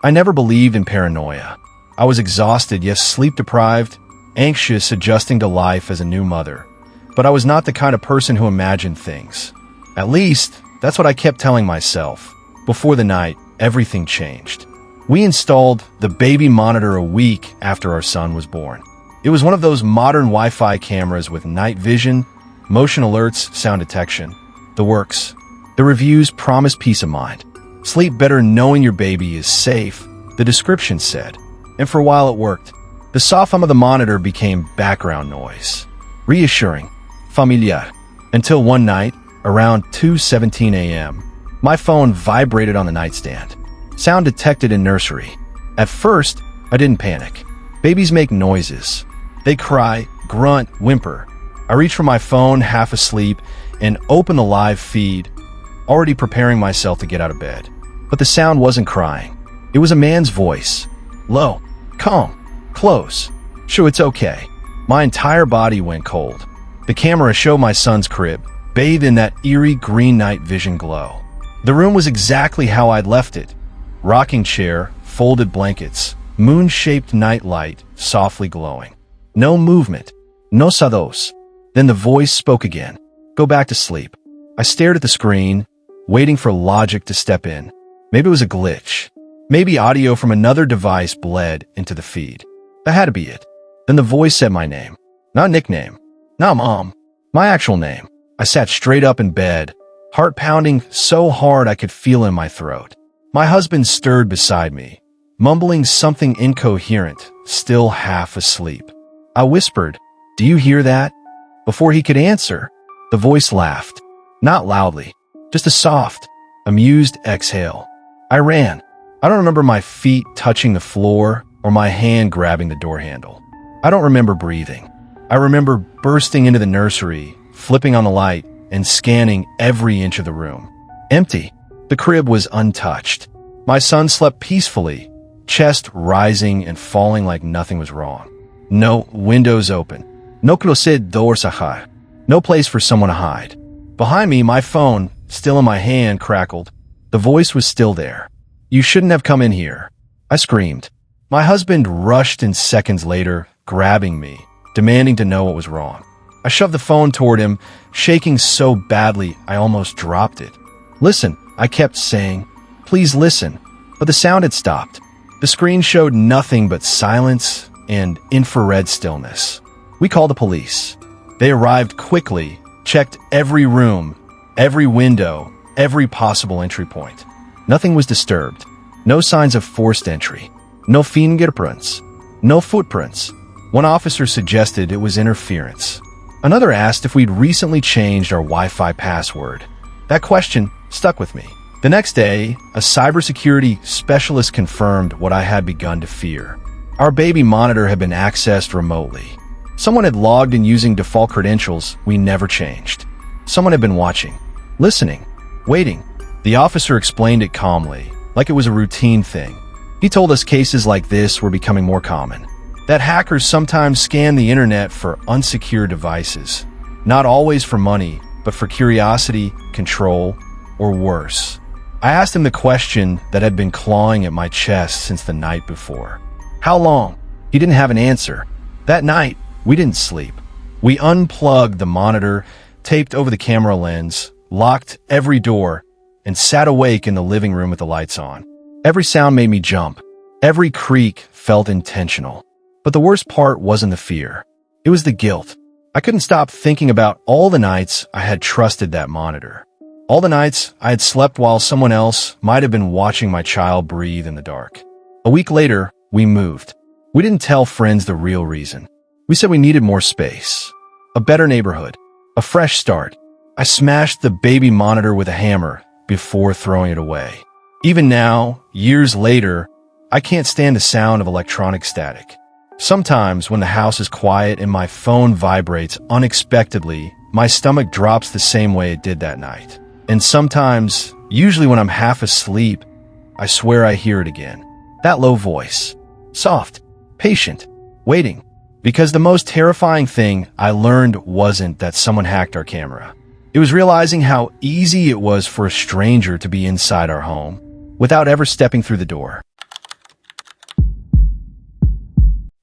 I never believed in paranoia. I was exhausted, yes, sleep-deprived, anxious, adjusting to life as a new mother. But I was not the kind of person who imagined things. At least, that's what I kept telling myself. Before the night, everything changed. We installed the baby monitor a week after our son was born. It was one of those modern Wi-Fi cameras with night vision, motion alerts, sound detection. The works. The reviews promised peace of mind. Sleep better knowing your baby is safe, the description said. And for a while it worked. The soft hum of the monitor became background noise. Reassuring. Familiar. Until one night, around 2:17 a.m., my phone vibrated on the nightstand. Sound detected in nursery. At first, I didn't panic. Babies make noises. They cry, grunt, whimper. I reach for my phone, half asleep, and open the live feed, already preparing myself to get out of bed. But the sound wasn't crying. It was a man's voice. Low, calm, close. Sure, it's okay. My entire body went cold. The camera showed my son's crib, bathed in that eerie green night vision glow. The room was exactly how I'd left it. Rocking chair, folded blankets, moon-shaped night light, softly glowing. No movement. No sados. Then the voice spoke again. Go back to sleep. I stared at the screen, waiting for logic to step in. Maybe it was a glitch. Maybe audio from another device bled into the feed. That had to be it. Then the voice said my name. Not nickname. Not mom. My actual name. I sat straight up in bed, heart pounding so hard I could feel it in my throat. My husband stirred beside me, mumbling something incoherent, still half asleep. I whispered, "Do you hear that?" Before he could answer, the voice laughed. Not loudly, just a soft, amused exhale. I ran. I don't remember my feet touching the floor or my hand grabbing the door handle. I don't remember breathing. I remember bursting into the nursery, flipping on the light, and scanning every inch of the room. Empty. The crib was untouched. My son slept peacefully, chest rising and falling like nothing was wrong. No windows open. No closet door cerrado. No place for someone to hide. Behind me, my phone, still in my hand, crackled. The voice was still there. "You shouldn't have come in here," I screamed. My husband rushed in seconds later, grabbing me, demanding to know what was wrong. I shoved the phone toward him, shaking so badly I almost dropped it. "Listen," I kept saying. "Please listen." But the sound had stopped. The screen showed nothing but silence and infrared stillness. We called the police. They arrived quickly, checked every room, every window, every possible entry point. Nothing was disturbed. No signs of forced entry. No fingerprints. No footprints. One officer suggested it was interference. Another asked if we'd recently changed our Wi-Fi password. That question stuck with me. The next day, a cybersecurity specialist confirmed what I had begun to fear. Our baby monitor had been accessed remotely. Someone had logged in using default credentials we never changed. Someone had been watching, listening, waiting. The officer explained it calmly, like it was a routine thing. He told us cases like this were becoming more common. That hackers sometimes scan the internet for unsecure devices. Not always for money, but for curiosity, control, or worse. I asked him the question that had been clawing at my chest since the night before. How long? He didn't have an answer. That night, we didn't sleep. We unplugged the monitor, taped over the camera lens, locked every door, and sat awake in the living room with the lights on. Every sound made me jump. Every creak felt intentional. But the worst part wasn't the fear. It was the guilt. I couldn't stop thinking about all the nights I had trusted that monitor. All the nights I had slept while someone else might have been watching my child breathe in the dark. A week later, we moved. We didn't tell friends the real reason. We said we needed more space, a better neighborhood, a fresh start. I smashed the baby monitor with a hammer before throwing it away. Even now, years later, I can't stand the sound of electronic static. Sometimes when the house is quiet and my phone vibrates unexpectedly, my stomach drops the same way it did that night. And sometimes, usually when I'm half asleep, I swear I hear it again. That low voice. Soft, patient, waiting. Because the most terrifying thing I learned wasn't that someone hacked our camera. It was realizing how easy it was for a stranger to be inside our home without ever stepping through the door.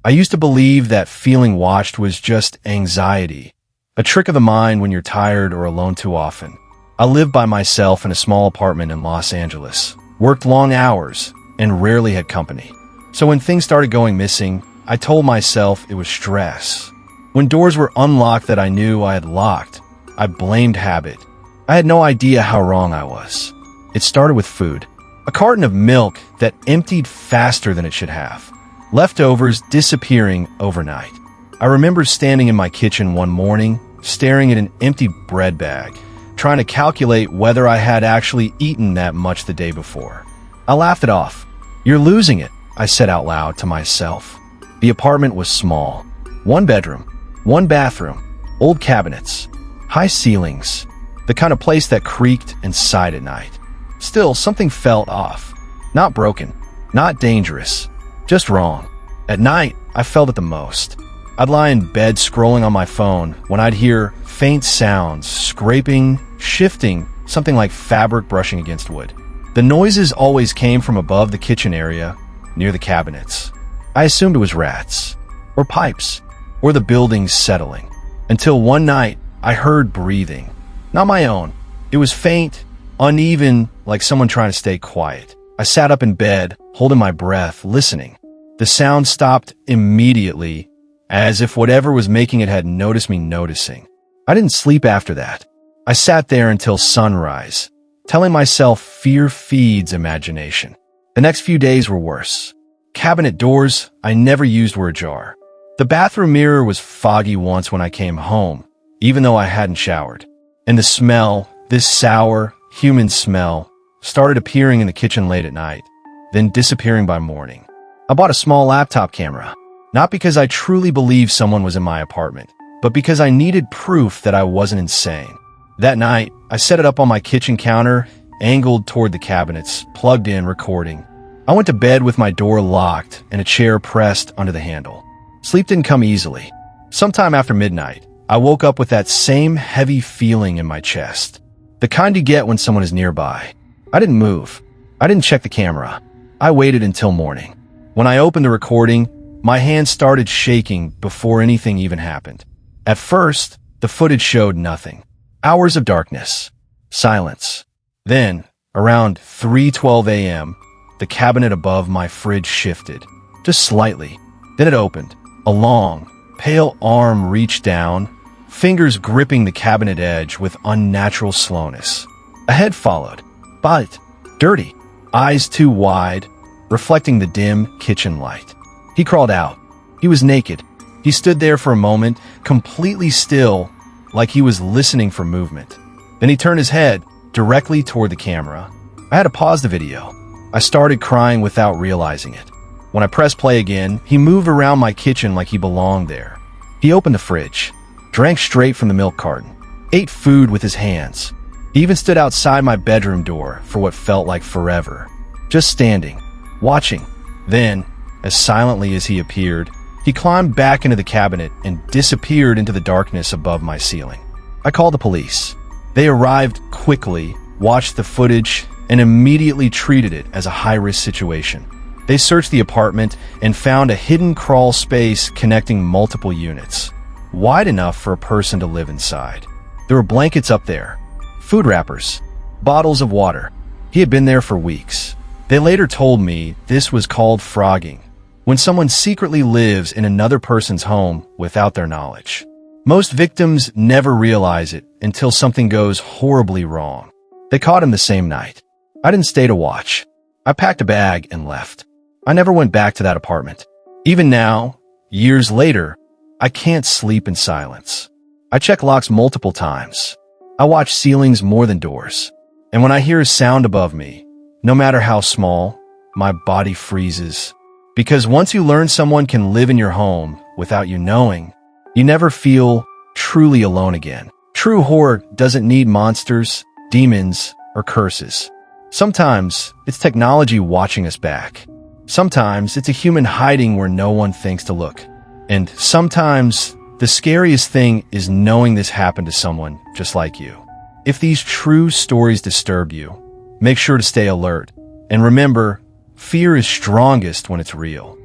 I used to believe that feeling watched was just anxiety, a trick of the mind when you're tired or alone too often. I lived by myself in a small apartment in Los Angeles, worked long hours, and rarely had company. So when things started going missing, I told myself it was stress. When doors were unlocked that I knew I had locked, I blamed habit. I had no idea how wrong I was. It started with food. A carton of milk that emptied faster than it should have. Leftovers disappearing overnight. I remember standing in my kitchen one morning, staring at an empty bread bag, trying to calculate whether I had actually eaten that much the day before. I laughed it off. "You're losing it," I said out loud to myself. The apartment was small. One bedroom, one bathroom, old cabinets, high ceilings, the kind of place that creaked and sighed at night. Still, something felt off. Not broken, not dangerous, just wrong. At night, I felt it the most. I'd lie in bed scrolling on my phone when I'd hear faint sounds, scraping, shifting, something like fabric brushing against wood. The noises always came from above the kitchen area, near the cabinets. I assumed it was rats, or pipes, or the building settling. Until one night, I heard breathing. Not my own. It was faint, uneven, like someone trying to stay quiet. I sat up in bed, holding my breath, listening. The sound stopped immediately, as if whatever was making it had noticed me noticing. I didn't sleep after that. I sat there until sunrise, telling myself fear feeds imagination. The next few days were worse. Cabinet doors I never used were ajar. The bathroom mirror was foggy once when I came home, even though I hadn't showered. And the smell, this sour, human smell, started appearing in the kitchen late at night, then disappearing by morning. I bought a small laptop camera, not because I truly believed someone was in my apartment, but because I needed proof that I wasn't insane. That night, I set it up on my kitchen counter, angled toward the cabinets, plugged in, recording. I went to bed with my door locked and a chair pressed under the handle. Sleep didn't come easily. Sometime after midnight, I woke up with that same heavy feeling in my chest. The kind you get when someone is nearby. I didn't move. I didn't check the camera. I waited until morning. When I opened the recording, my hands started shaking before anything even happened. At first, the footage showed nothing. Hours of darkness. Silence. Then, around 3:12 a.m., the cabinet above my fridge shifted. Just slightly. Then it opened. A long, pale arm reached down, fingers gripping the cabinet edge with unnatural slowness. A head followed. But dirty. Eyes too wide, reflecting the dim kitchen light. He crawled out. He was naked. He stood there for a moment, completely still, like he was listening for movement. Then he turned his head directly toward the camera. I had to pause the video. I started crying without realizing it. When I pressed play again, he moved around my kitchen like he belonged there. He opened the fridge, drank straight from the milk carton, ate food with his hands. He even stood outside my bedroom door for what felt like forever, just standing, watching. Then, as silently as he appeared, he climbed back into the cabinet and disappeared into the darkness above my ceiling. I called the police. They arrived quickly, watched the footage, and immediately treated it as a high-risk situation. They searched the apartment and found a hidden crawl space connecting multiple units, wide enough for a person to live inside. There were blankets up there, food wrappers, bottles of water. He had been there for weeks. They later told me this was called frogging, when someone secretly lives in another person's home without their knowledge. Most victims never realize it until something goes horribly wrong. They caught him the same night. I didn't stay to watch. I packed a bag and left. I never went back to that apartment. Even now, years later, I can't sleep in silence. I check locks multiple times. I watch ceilings more than doors. And when I hear a sound above me, no matter how small, my body freezes. Because once you learn someone can live in your home without you knowing, you never feel truly alone again. True horror doesn't need monsters, demons, or curses. Sometimes it's technology watching us back. Sometimes it's a human hiding where no one thinks to look. And sometimes the scariest thing is knowing this happened to someone just like you. If these true stories disturbed you, make sure to stay alert. And remember, fear is strongest when it's real.